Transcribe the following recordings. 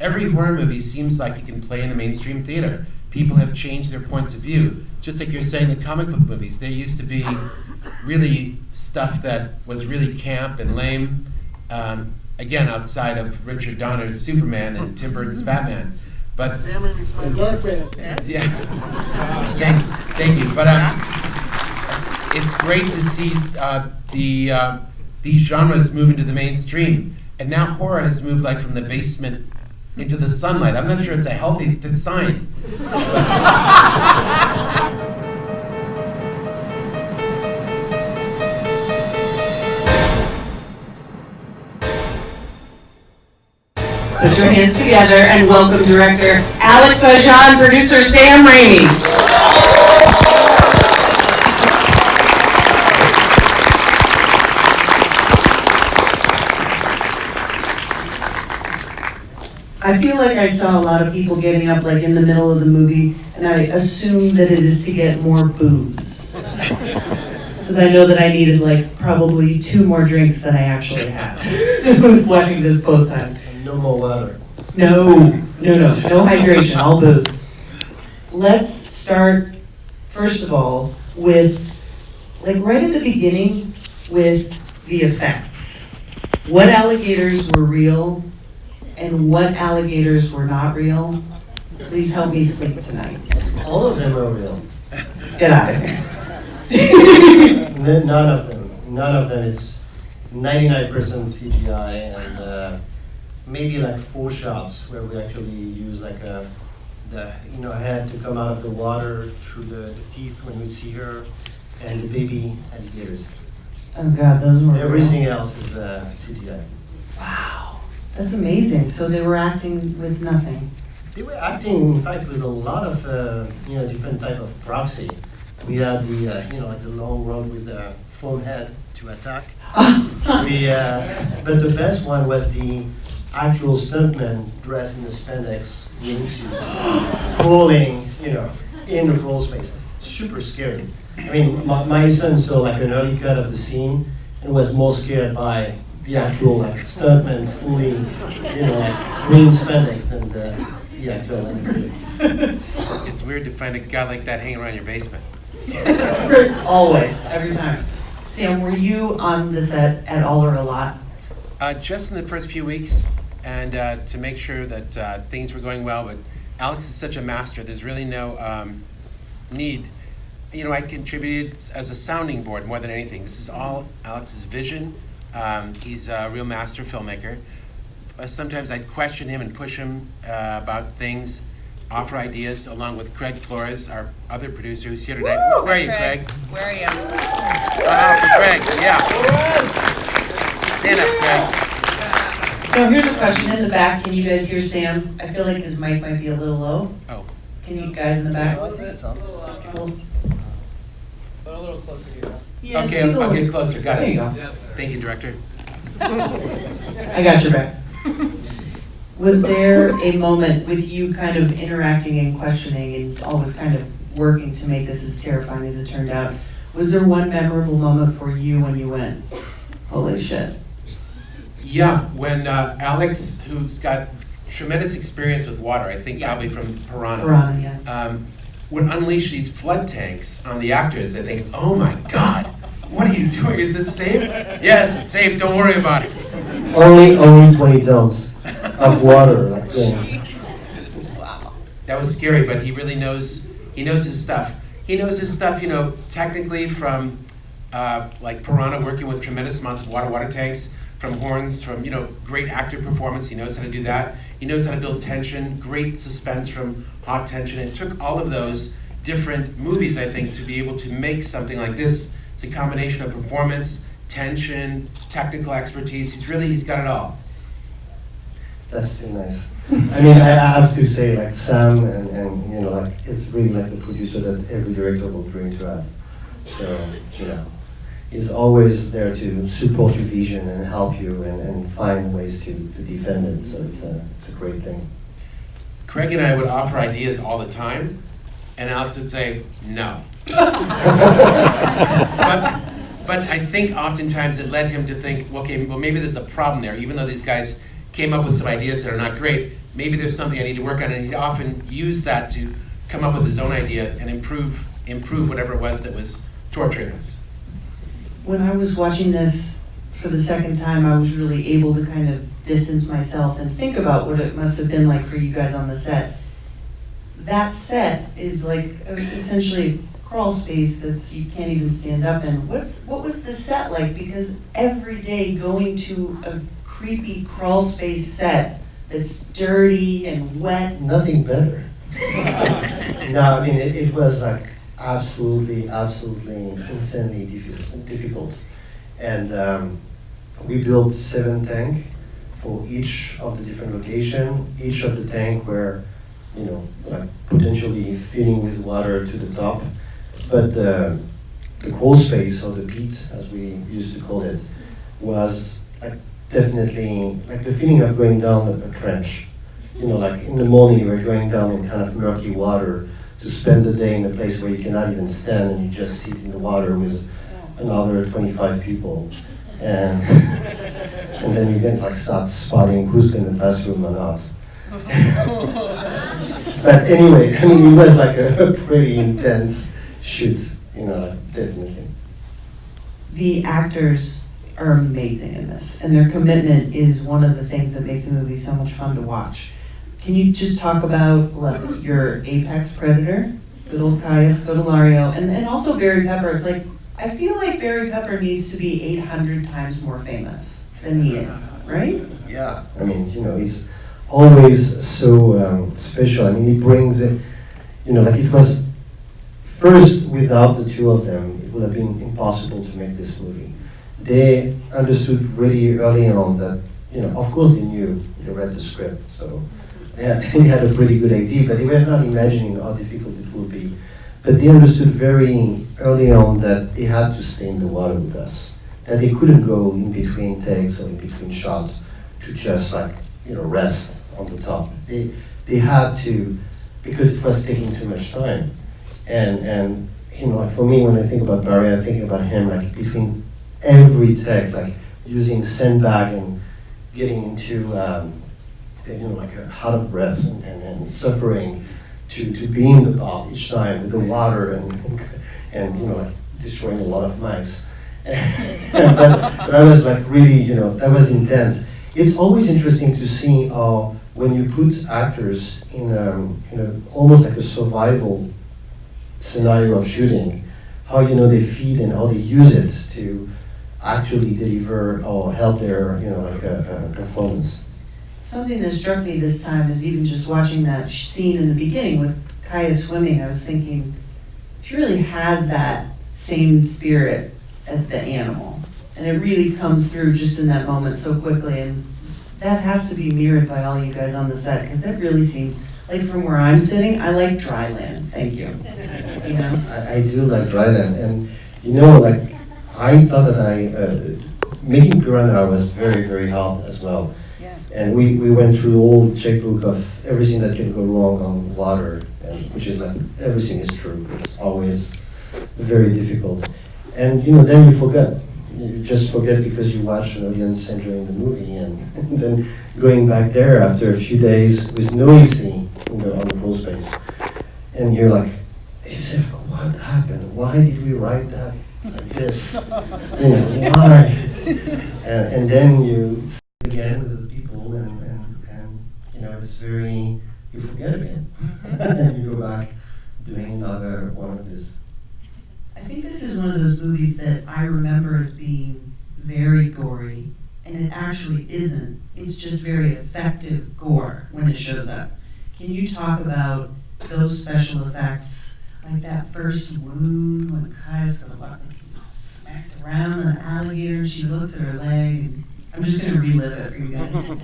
every horror movie seems like it can play in the mainstream theater. People have changed their points of view. Just like you're saying, the comic book movies, they used to be really stuff that was really camp and lame, again, outside of Richard Donner's Superman and Tim Burton's Batman. But Sam Raimi's yeah, thank you. But it's great to see these genres move into the mainstream. And now horror has moved like from the basement into the sunlight. I'm not sure it's a healthy sign. Put your hands together and welcome director Alexandre Aja and producer Sam Raimi. I feel like I saw a lot of people getting up like in the middle of the movie, and I assume that it is to get more booze. Because I know that I needed like probably 2 more drinks than I actually had watching this both times. No more water. No hydration, all booze. Let's start, first of all, with, like right at the beginning, with the effects. What alligators were real and what alligators were not real? Please help me sleep tonight. All of them are real. Get out of here. None of them. None of them. It's 99% CGI and maybe like 4 shots where we actually use like the head to come out of the water through the teeth when we see her, and the baby alligators. Oh God, those were Everything real? else is CGI. Wow, that's amazing. So they were acting with nothing. They were acting, in fact, with a lot of different type of proxy. We had the like the long rod with the foam head to attack. But the best one was the actual stuntman dressed in a spandex wingsuit, crawling, in the crawl space. Super scary. I mean, my son saw like an early cut of the scene and was more scared by the actual like stuntman fully, green spandex than the actual animator. It's weird to find a guy like that hanging around your basement. Always, every time. Sam, were you on the set at all or a lot? Just in the first few weeks, and to make sure that things were going well. But Alex is such a master. There's really no need. I contributed as a sounding board more than anything. This is all Alex's vision. He's a real master filmmaker. Sometimes I'd question him and push him about things, offer ideas, along with Craig Flores, our other producer, who's here tonight. Woo! Where are you, Craig? Where are you? Craig, yeah. Stand up, Craig. Now, here's a question in the back. Can you guys hear Sam? I feel like his mic might be a little low. Oh. Can you guys in the back? But a little closer here. Yeah, Okay, speak a I'll little- get closer. Got There it. you go. Thank you, director. I got your back. Was there a moment with you kind of interacting and questioning and always kind of working to make this as terrifying as it turned out? Was there one memorable moment for you when you went, holy shit? Yeah, when Alex, who's got tremendous experience with water, I think probably from Piranha, Piranha, yeah. would unleash these flood tanks on the actors. I think, oh my God, what are you doing? Is it safe? Yes, it's safe. Don't worry about it. Only 20 tons of water. Wow. That was scary, but he really knows. He knows his stuff. He knows his stuff. Technically from like Piranha, working with tremendous amounts of water tanks, from horns, from great actor performance. He knows how to do that. He knows how to build tension, great suspense from Hot Tension. It took all of those different movies, I think, to be able to make something like this. It's a combination of performance, tension, technical expertise. He's got it all. That's too nice. I mean, I have to say, like Sam, and like it's really like the producer that every director will dream to have. So, he's always there to support your vision and help you and find ways to defend it. So it's a great thing. Craig and I would offer ideas all the time, and Alex would say, no. But I think oftentimes it led him to think, okay, well maybe there's a problem there. Even though these guys came up with some ideas that are not great, maybe there's something I need to work on, and he'd often use that to come up with his own idea and improve whatever it was that was torturing us. When I was watching this for the second time, I was really able to kind of distance myself and think about what it must have been like for you guys on the set. That set is like essentially a crawl space that's you can't even stand up in. What was the set like? Because every day going to a creepy crawl space set that's dirty and wet. Nothing better. No, I mean, it was like absolutely insanely difficult. And we built 7 tanks for each of the different locations. Each of the tank were, you know, like potentially filling with water to the top. But the crawl space, or the pit, as we used to call it, was like definitely like the feeling of going down a trench. You know, like in the morning you were going down in kind of murky water to spend the day in a place where you cannot even stand and you just sit in the water with another 25 people. And then you can like start spotting who's in the bathroom or not. But anyway, I mean, it was like a pretty intense shoot, you know, like, definitely. The actors are amazing in this, and their commitment is one of the things that makes the movie so much fun to watch. Can you just talk about your apex predator, good old Caius Scodelario, and also Barry Pepper? It's like, I feel like Barry Pepper needs to be 800 times more famous than he is, right? Yeah, I mean, you know, he's always so special. I mean, he brings it, you know, like it was first without the two of them, it would have been impossible to make this movie. They understood really early on that, you know, of course they knew, they read the script, so they had a pretty good idea, but they were not imagining how difficult it would be. But they understood very early on that they had to stay in the water with us, that they couldn't go in between takes or in between shots to just like, you know, rest on the top. They had to, because it was taking too much time. And you know, like for me, when I think about Barry, I think about him like between every take, like using sandbag and getting into, you know, like a out of breath and suffering to be in the bath each time with the water and you know, like destroying a lot of mics. but I was like really, you know, that was intense. It's always interesting to see how when you put actors in a almost like a survival scenario of shooting, how, you know, they feed and how they use it to actually deliver or help their, you know, like a performance. Something that struck me this time is even just watching that scene in the beginning with Kaya swimming, I was thinking, she really has that same spirit as the animal. And it really comes through just in that moment so quickly. And that has to be mirrored by all you guys on the set, because that really seems, like from where I'm sitting, I like dry land, thank you. You know? I do like dry land, and you know, like, I thought that making Piranha was very, very hard as well. And we went through all the checkbook of everything that can go wrong on water, which is like, everything is true. It's always very difficult. And you know, then you forget. You just forget because you watch an audience enjoying the movie, and then going back there after a few days with no AC on the crawl space. And you're like, what happened? Why did we write that like this? You know, why? And then you see it again with the people, and you know, it's very, you forget again. And you go back doing another one of this. I think this is one of those movies that I remember as being very gory, and it actually isn't. It's just very effective gore when it shows up. Can you talk about those special effects, like that first wound when Kaya's gonna look like he smacked around an alligator and she looks at her leg? And I'm just gonna relive it for you guys.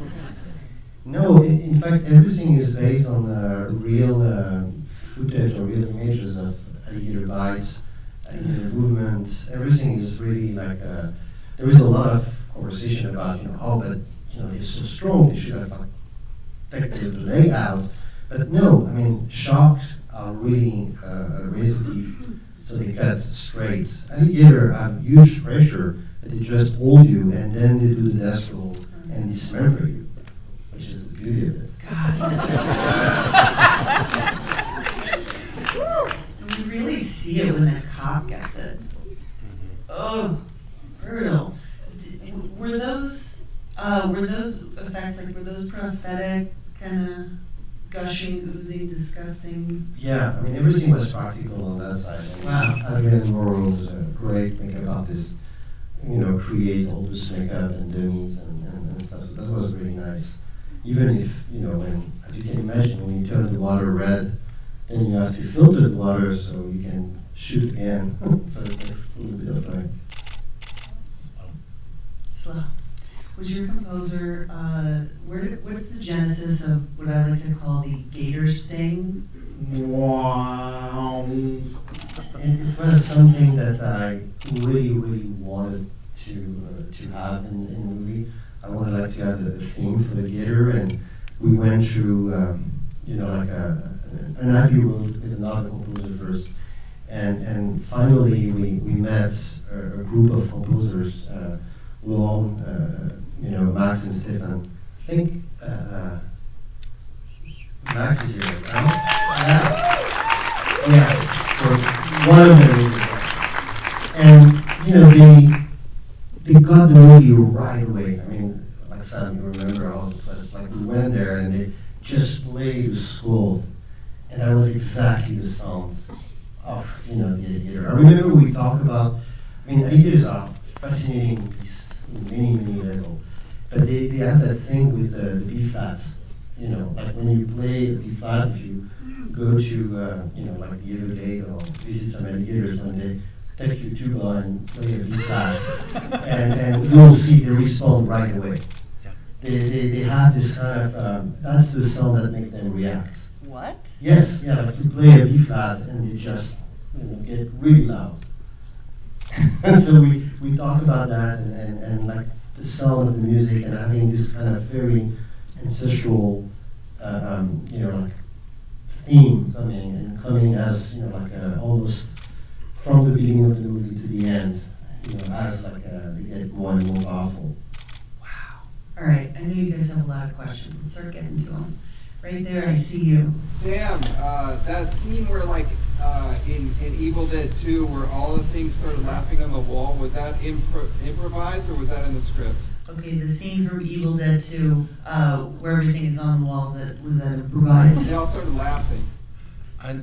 No, in fact, everything is based on real footage or real images of alligator bites. The movement, everything is really like, there is a lot of conversation about, you know, oh, but, you know, they're so strong, they should have like, taken the leg out. But no, I mean, sharks are really resistive, so they cut straight. Alligator have huge pressure, but they just hold you, and then they do the death roll and dismember you, which is the beauty of it. God, And we really see it when that cop gets it. Oh, brutal. Were those effects, like, were those prosthetic, kind of gushing, oozing, disgusting? Yeah, I mean, everything was practical on that side. Wow. Adrian Morrow was a great makeup artist, create all this makeup and dummies and stuff, so that was really nice. Even if, when, as you can imagine, when you turn the water red, then you have to filter the water so you can shoot again. So it takes a little bit of time. Slow. Was your composer, what's the genesis of what I like to call the gator sting? Wow. It was something that I really, really wanted to have in the movie. I wanted to have a theme for the gator, and we went through, an happy road with another composer first, and finally we met a group of composers, Lorne, Max and Stefan. I think Max is here, right? Yes, so one of them is, and they got the movie right away. I mean, like Sam, you remember how it was like we went there and they just played the score, and that was exactly the sound of the alligator. I remember we talked about. I mean, alligators are fascinating beasts in many levels, but they have that thing with the B flat. Like when you play a B flat, if you go to like the other day or visit some alligators one day, take your tuba and play a B flat, and you'll see they respond right away. Yeah. They have this kind of that's the sound that makes them react. What? Yes, yeah, like you play a B flat and they just get really loud. And so we talk about that and like the sound of the music and having this kind of very ancestral like theme coming as almost from the beginning of the movie to the end, as like they get more and more powerful. Wow. All right, I know you guys have a lot of questions. Let's start getting to them. Right there, I see you. Sam, that scene where in Evil Dead 2 where all the things started laughing on the wall, was that improvised or was that in the script? Okay, the scene from Evil Dead 2, where everything is on the walls, was that improvised? They all started laughing.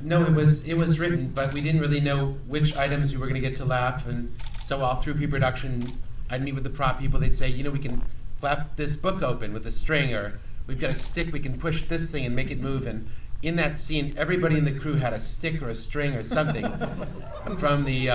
No, it was written, but we didn't really know which items we were going to get to laugh, and so all through pre-production, I'd meet with the prop people. They'd say, we can flap this book open with a string, or we've got a stick, we can push this thing and make it move. And in that scene, everybody in the crew had a stick or a string or something, from the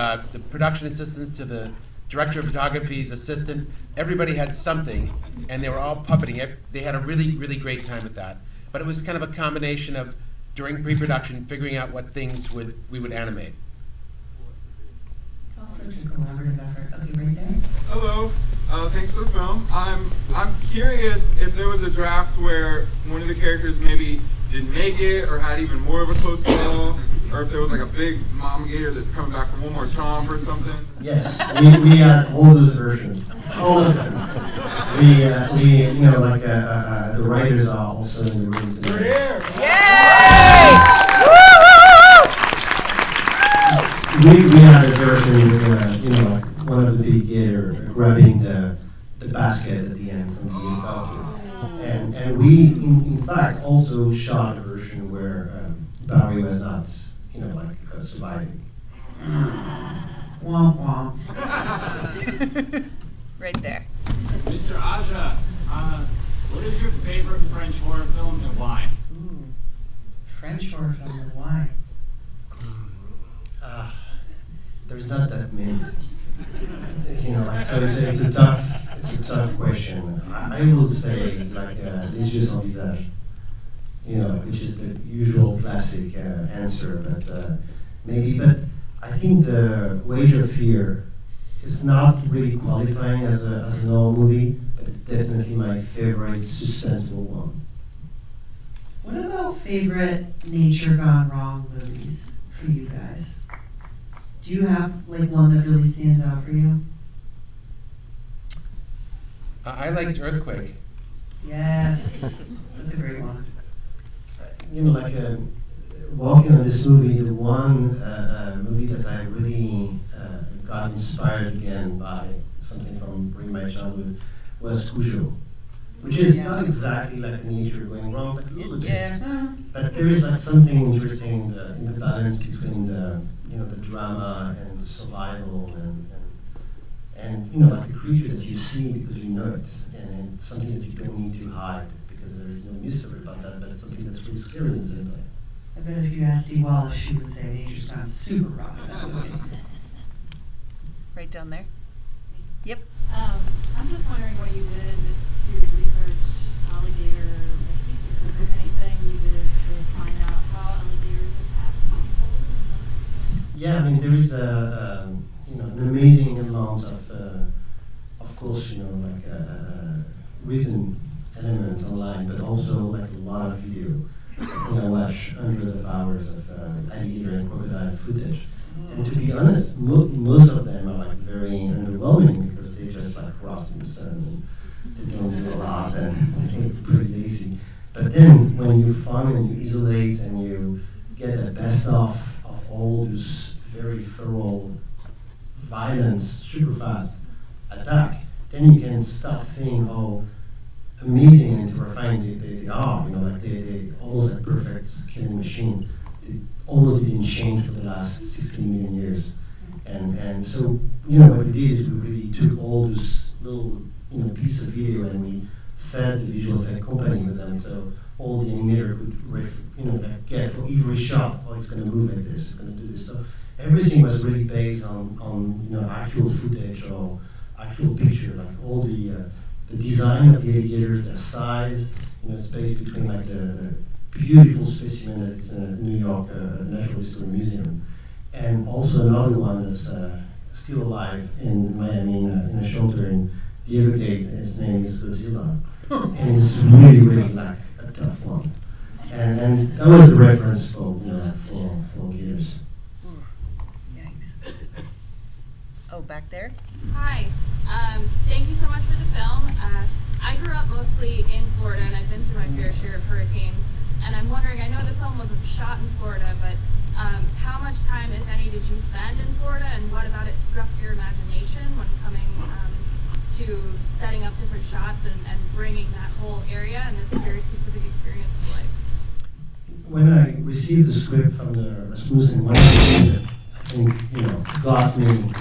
production assistants to the director of photography's assistant. Everybody had something, and they were all puppeting. They had a really, really great time with that. But it was kind of a combination of, during pre-production, figuring out what things we would animate. It's all such a collaborative effort. Okay, right there. Hello, thanks for the film. I'm curious if there was a draft where one of the characters maybe didn't make it or had even more of a close call, or if there was like a big mom gator that's coming back from one more chomp or something. Yes, we had all those versions, all of them. The writers are also in the room today. We're here. We had a version with one of the big gator grabbing the basket at the end from the helicopter. And we, in fact, also shot a version where Barry was not, surviving. Womp womp. Right there. Mr. Aja, what is your favorite French horror film and why? Ooh, French horror film, and why? There's not that many. So it's a tough question. I will say Les Yeux Sans Visage, which is the usual classic answer, but maybe. But I think the Wage of Fear is not really qualifying as a normal movie, but it's definitely my favorite suspenseful one. What about favorite nature gone wrong movies for you guys? Do you have one that really stands out for you? I liked Earthquake. Yes, that's a great one. walking on this movie, the one movie that I really got inspired again by something from really my childhood was Cujo, which is not exactly like a nature going wrong, but a little bit. But there is like something interesting in the balance between the drama and the survival and like a creature that you see because you know it, and something that you don't need to hide because there is no mystery about that, but something that's really scary at the same time. I bet if you asked Steve Wallace, she would say nature's gone super rough. Right down there. Yep. I'm just wondering what you did to research alligator behavior. Is there anything you did to find out how alligators attack people? Yeah, I mean there is an amazing amount of course, written elements online, but also like a lot of video. I watch hundreds of hours of alligator and crocodile footage. And to be honest, most of them are like very underwhelming because they just like rust in the sun and they don't do a lot and they're pretty lazy. But then when you find and you isolate and you get the best of all those very feral, violent, super fast attack, then you can start seeing how amazing and terrifying they are. They almost a perfect killing machine. They almost didn't change for the last 16 million years. And so, what we did is we really took all those little, piece of video and we fed the visual effect company with them. So all the animator could, get for every shot, oh, it's going to move like this, it's going to do this. So everything was really based on actual footage or actual picture, like all the design of the alligators, their size, it's based between like the beautiful specimen that's in the New York Natural History Museum, and also another one that's still alive in Miami in a shelter in the Everglades. His name is Godzilla, and it's really like a tough one. And that was the reference for gators. Yikes. Oh, back there? Hi. Thank you so much for the film. I grew up mostly in Florida, and I've been through my fair share of hurricanes. And I'm wondering, I know the film wasn't shot in Florida, but how much time, if any, did you spend in Florida, and what about it struck your imagination when coming to setting up different shots and bringing that whole area and this very specific experience to life? When I received the script from the Rasmussen, one thing that I think got me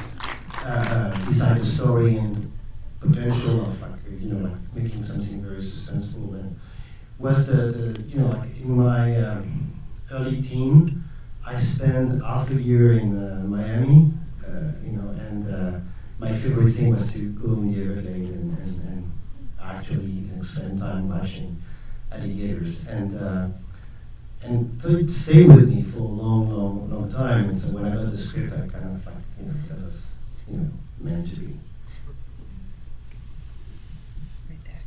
beside the story and potential of making something very suspenseful and was in my early teen, I spent half a year in Miami, and my favorite thing was to go in the Everglades and actually spend time watching alligators, and so it stayed with me for a long time. And so when I got the script, I kind of that was meant to be. Right there.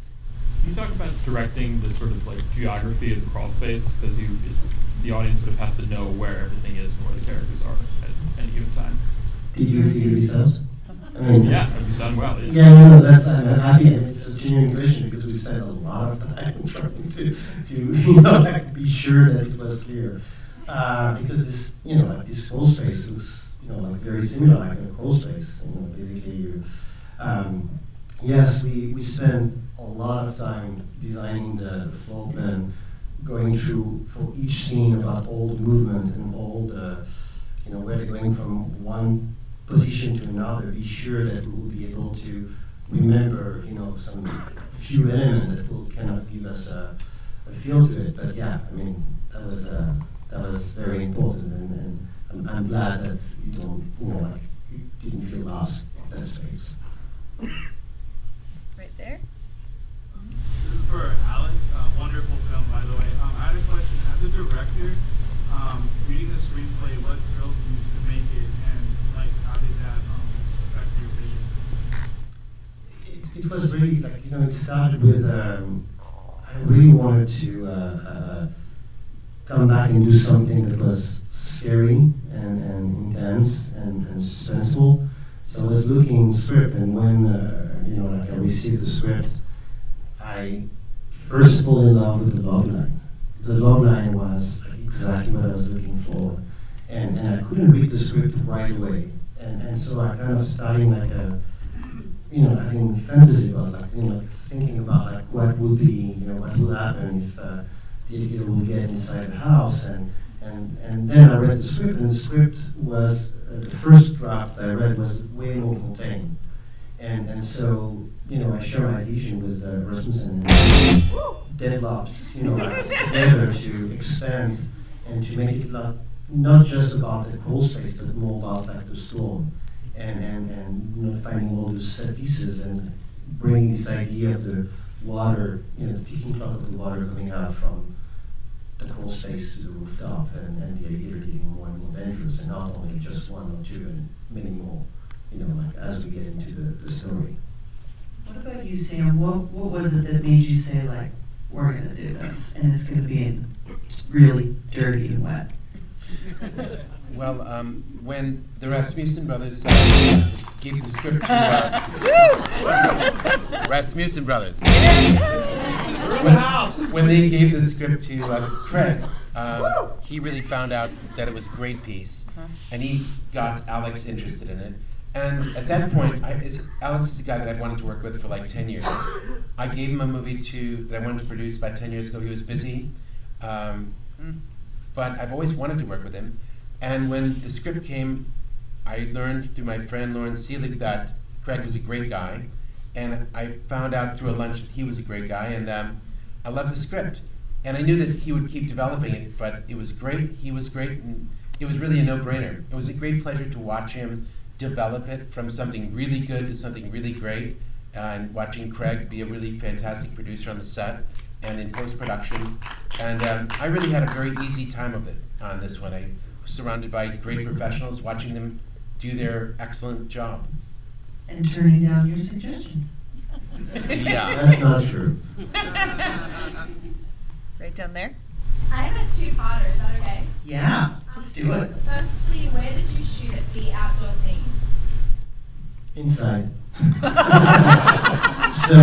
Can you talk about directing the sort of like geography of the crawl space? Because the audience sort of has to know where everything is and where the characters are at any given time. Did you figure this out? Yeah, you've done well. Yeah, that's I'm happy, and it's a genuine question because we spent a lot of time trying to be sure that it was clear. Because this this crawl space looks very similar like a crawl space. Basically yes, we spent a lot of time designing the floor plan, going through for each scene about all the movement and all the where they're going from one position to another, be sure that we will be able to remember, some few elements that will kind of give us a feel to it. But yeah, I mean, that was very important, and I'm glad that you don't, you didn't feel lost in that space. Right there? This is for Alex. Wonderful film, by the way. I had a question. As a director, reading the screenplay, what drove you to make it, and how did that affect your vision? It was really it started with I really wanted to come back and do something that was scary and intense and suspenseful. So I was looking script, and when I received the script, I first fall in love with the log line. the log line was like exactly what I was looking for, and I couldn't read the script right away, and so I kind of starting like a, having fantasy about like, thinking about like what would be, what would happen if the editor will get inside the house, and then I read the script, and the script was, the first draft I read was way more contained. And so, I share my vision with Rasmussen and developed, together to expand and to make it not just about the crawl space, but more about like the storm and finding all those set pieces and bringing this idea of the water, the ticking clock of the water coming out from the crawl space to the rooftop, and the idea getting more and more dangerous, and not only just one or two, and many more, like as we get into the story. What about you, Sam? What was it that made you say, like, we're gonna do this, and it's gonna be really dirty and wet? Well, when the Rasmussen brothers gave the script to Rasmussen brothers, when they gave the script to Craig, he really found out that it was a great piece, and he got Alex interested in it. And at that point, Alex is a guy that I've wanted to work with for like 10 years. I gave him a movie that I wanted to produce about 10 years ago. He was busy, but I've always wanted to work with him. And when the script came, I learned through my friend Lauren Seelig that Craig was a great guy, and I found out through a lunch that he was a great guy, and I loved the script. And I knew that he would keep developing it, but it was great, he was great, and it was really a no-brainer. It was a great pleasure to watch him develop it from something really good to something really great, and watching Craig be a really fantastic producer on the set and in post-production. And I really had a very easy time of it on this one. I was surrounded by great professionals, watching them do their excellent job. And turning down your suggestions. Yeah. That's not true. Right down there? I have a two-parter, is that okay? Yeah, let's do it. Firstly, where did you shoot the outdoor scenes? Inside. So,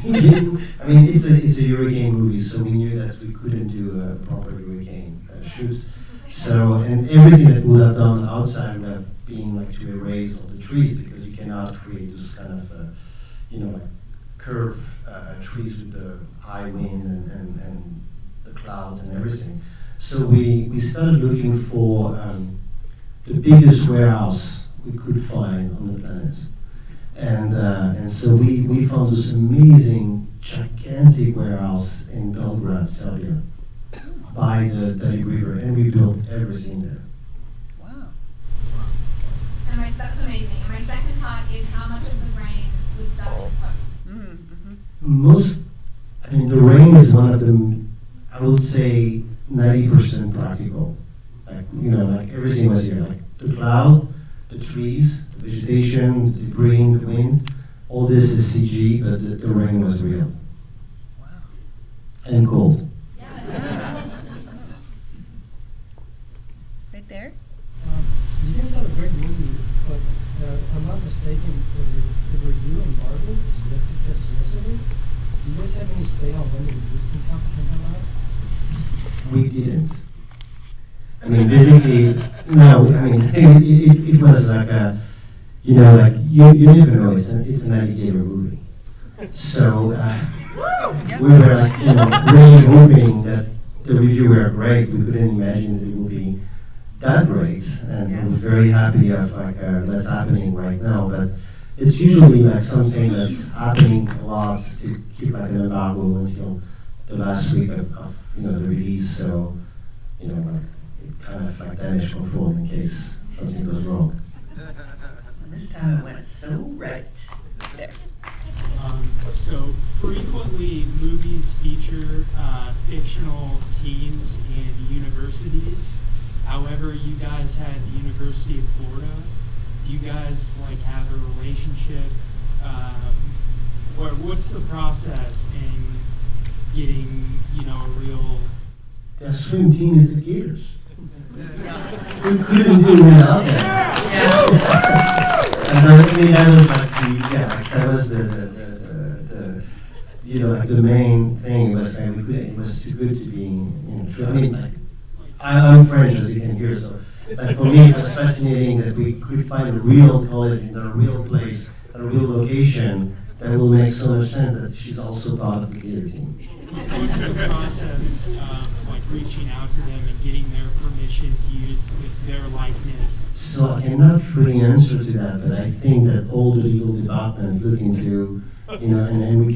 it's a hurricane movie, so we knew that we couldn't do a proper hurricane shoot. So, and everything that we would have done outside would have been like to erase all the trees, because you cannot create this kind of, curve trees with the high wind and the clouds and everything. So we started looking for the biggest warehouse we could find on the planet. And so we found this amazing, gigantic warehouse in Belgrade, Serbia, by the Danube River, and we built everything there. Wow. And that's amazing. And my second part is how much of the rain was done in post? The rain is one of them, I would say 90% practical. Like everything was here, like the cloud, the trees, the vegetation, the debris, the wind, all this is CG, but the rain was real. Wow. And cold. Yeah. Right there? You guys had a great movie, but if I'm not mistaken, the review embargo was lifted just yesterday. Do you guys have any say on when the reviews can come out? We didn't. Basically, no, it was like a, you never know, it's an alligator movie. So, we were like, really hoping that the review were great. We couldn't imagine that it would be that great, and we're very happy of that's happening right now. But it's usually like something that's happening a lot to keep like an embargo until the last week of the release. So it kind of like damage control in case something goes wrong. And this time it went so right. There. So frequently movies feature fictional teams in universities. However, you guys had the University of Florida. Do you guys have a relationship? Or what's the process in getting a real? Their swim team is the Gators. We couldn't do without that. And that was like that was you know, like the main thing was like it was too good to be, you know, true. I mean, like, I'm French, as you can hear, so like for me it was fascinating that we could find a real college in a real place, a real location that will make so much sense that she's also part of the Gator team. What's the process of like reaching out to them and getting their permission to use their likeness? So I cannot really answer to that, but I think that all the legal departments look into, you know, and then we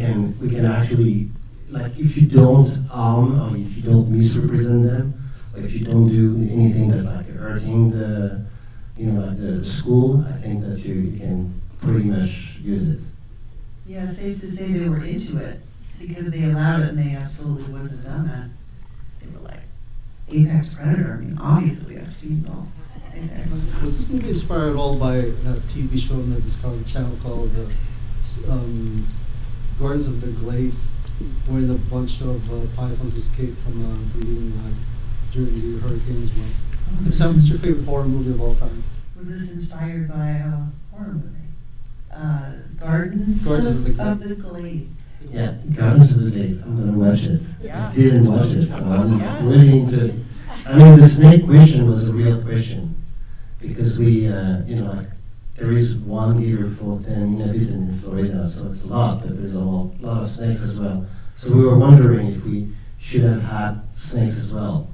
can actually, like, if you don't harm or if you don't misrepresent them, or if you don't do anything that's like hurting the, you know, like the school, I think that you can pretty much use it. Yeah, safe to say they were into it, because they allowed it and they absolutely wouldn't have done that. They were like, apex predator, I mean, obviously we have to be involved. Was this movie inspired at all by a TV show on the Discovery Channel called Guardians of the Glades, where a bunch of pythons escaped from breeding during the hurricanes? What's your favorite horror movie of all time? Was this inspired by a horror movie? Gardens of the Glades. Yeah, Gardens of the Glades, I'm gonna watch it. Yeah. I didn't watch it, so I'm really into it. I mean, the snake question was a real question, because we, you know, like, there is one gator for 10 inhabitants in Florida, so it's a lot, but there's a lot of snakes as well. So we were wondering if we should have had snakes as well.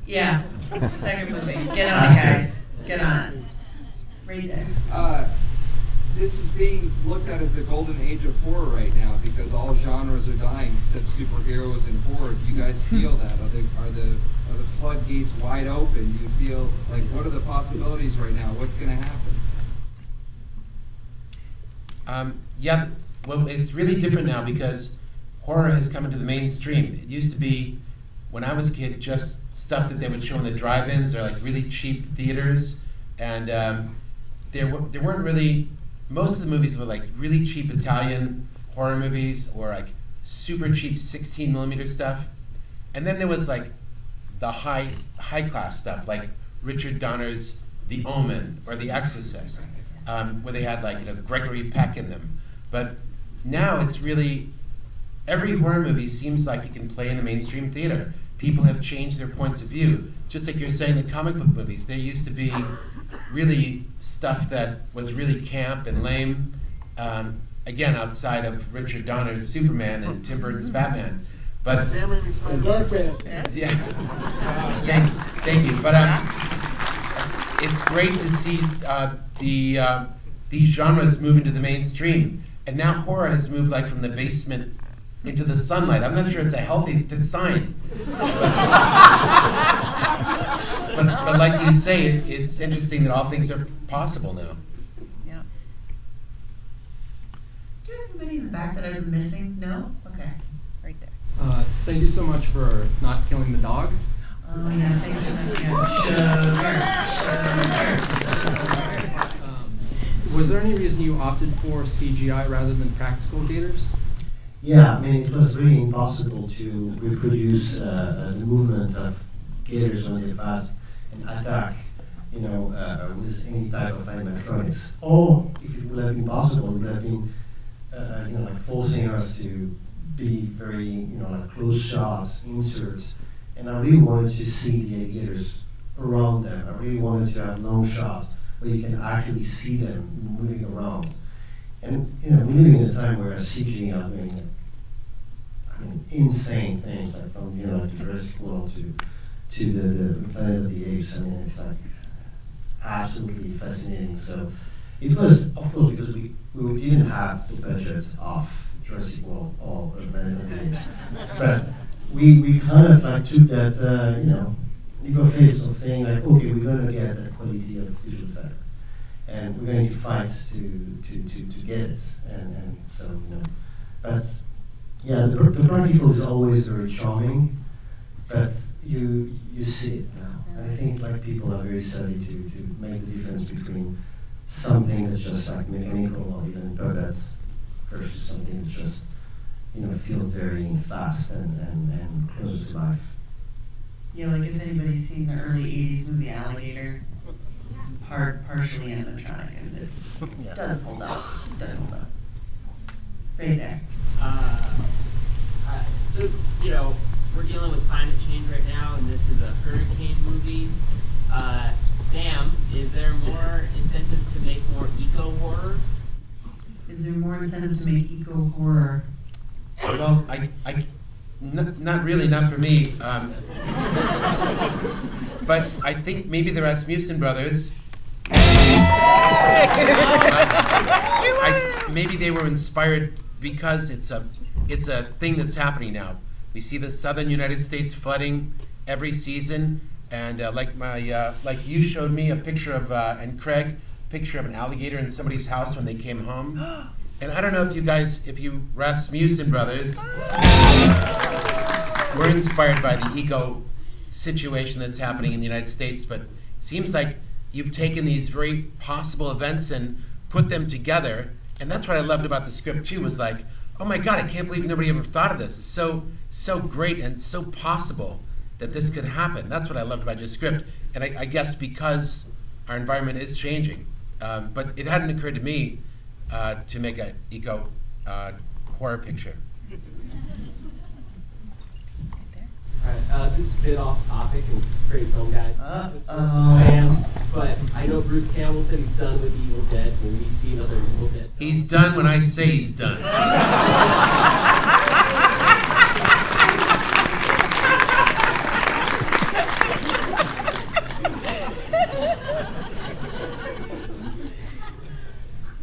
Yeah, second movie. Get on it, guys. Get on it. Right there. This is being looked at as the golden age of horror right now because all genres are dying except superheroes and horror. Do you guys feel that? Are the floodgates wide open? Do you feel like what are the possibilities right now? What's going to happen? Yeah, well, it's really different now because horror has come into the mainstream. It used to be, when I was a kid, just stuff that they would show in the drive-ins or like really cheap theaters, and there weren't really. Most of the movies were like really cheap Italian horror movies or like super cheap 16mm stuff. And then there was like the high class stuff like Richard Donner's The Omen or The Exorcist, where they had like, you know, Gregory Peck in them. But now it's really, every horror movie seems like it can play in a mainstream theater. People have changed their points of view. Just like you're saying, the comic book movies, they used to be really stuff that was really camp and lame, again, outside of Richard Donner's Superman and Tim Burton's Batman. But Sam Raimi's Spider-Man. yeah, thank you. But it's great to see these genres move into the mainstream. And now horror has moved like from the basement into the sunlight. I'm not sure it's a healthy sign. But like you say, it's interesting that all things are possible now. Yeah. Do you have anybody in the back that I'm missing? No? Okay. Right there. Thank you so much for not killing the dog. Oh, yeah, thanks for not Sugar. Was there any reason you opted for CGI rather than practical gators? Yeah, I mean, it was really impossible to reproduce the movement of gators when they fast and attack, you know, with any type of animatronics. Or if it would have been possible, it would have been, you know, like forcing us to be very, you know, like close shots, inserts. And I really wanted to see the alligators around them. I really wanted to have long shots where you can actually see them moving around. And, you know, we're living in a time where CG are doing, I mean, insane things, like from, you know, like the Jurassic World to the Planet of the Apes. I mean, it's like absolutely fascinating. So it was, of course, because we didn't have the budget of Jurassic World or Planet of the Apes. But we kind of like took that, you know, leap of faith of saying like, okay, we're going to get that quality of visual effect. And we're going to fight to get it. And so, you know, but yeah, the practical is always very charming, but you see it now. I think like people are very savvy to make the difference between something that's just like mechanical or even puppet versus something that's just, you know, feels very fast and closer to life. Yeah, like if anybody's seen the early 80s movie Alligator, partially animatronic, and it does hold up. It does hold up. Right there. So, you know, we're dealing with climate change right now, and this is a hurricane movie. Sam, is there more incentive to make more eco-horror? Is there more incentive to make eco-horror? Well, not really, not for me. But I think maybe the Rasmussen brothers, maybe they were inspired because it's a thing that's happening now. We see the southern United States flooding every season, and like you showed me a picture of, and Craig, picture of an alligator in somebody's house when they came home. And I don't know if you Rasmussen brothers were inspired by the eco situation that's happening in the United States, but it seems like you've taken these very possible events and put them together, and that's what I loved about the script too, was like, oh my God, I can't believe nobody ever thought of this. It's so great and so possible that this could happen. That's what I loved about your script, and I guess because our environment is changing, but it hadn't occurred to me to make an eco horror picture. Alright, this is a bit off topic and great film, guys. Sam, but I know Bruce Campbell said he's done with Evil Dead. Will we see another Evil Dead film? He's done when I say he's done.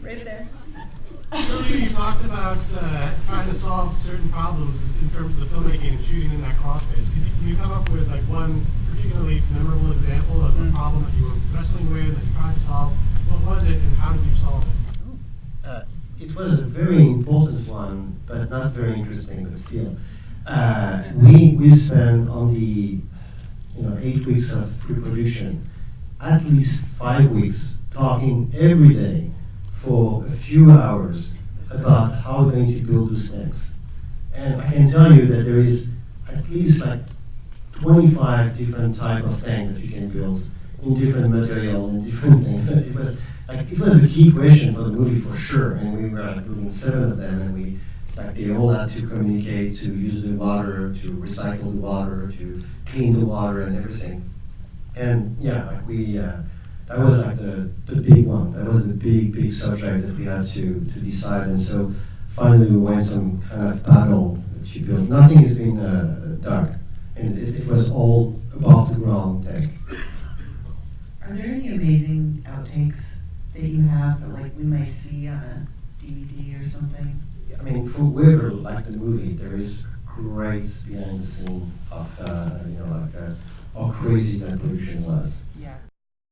Right there. Earlier you talked about trying to solve certain problems in terms of the filmmaking and shooting in that crawl space. Can you come up with like one particularly memorable example of a problem that you were wrestling with, that you tried to solve? What was it and how did you solve it? It was a very important one, but not very interesting, but still. We spent on the 8 weeks of pre-production, at least 5 weeks, talking every day for a few hours about how we're going to build those tanks. And I can tell you that there is at least like 25 different type of tank that you can build in different material and different things. It was a key question for the movie for sure, and we were building 7 of them, and they all had to communicate, to use the water, to recycle the water, to clean the water and everything. And yeah, that was like the big one. That was the big subject that we had to decide. And so finally we went some kind of battle to build. Nothing has been dug, and it was all above the ground tank. Are there any amazing outtakes that you have that like we might see on a DVD or something? I mean, for whoever liked the movie, there is great behind the scene of how crazy that production was.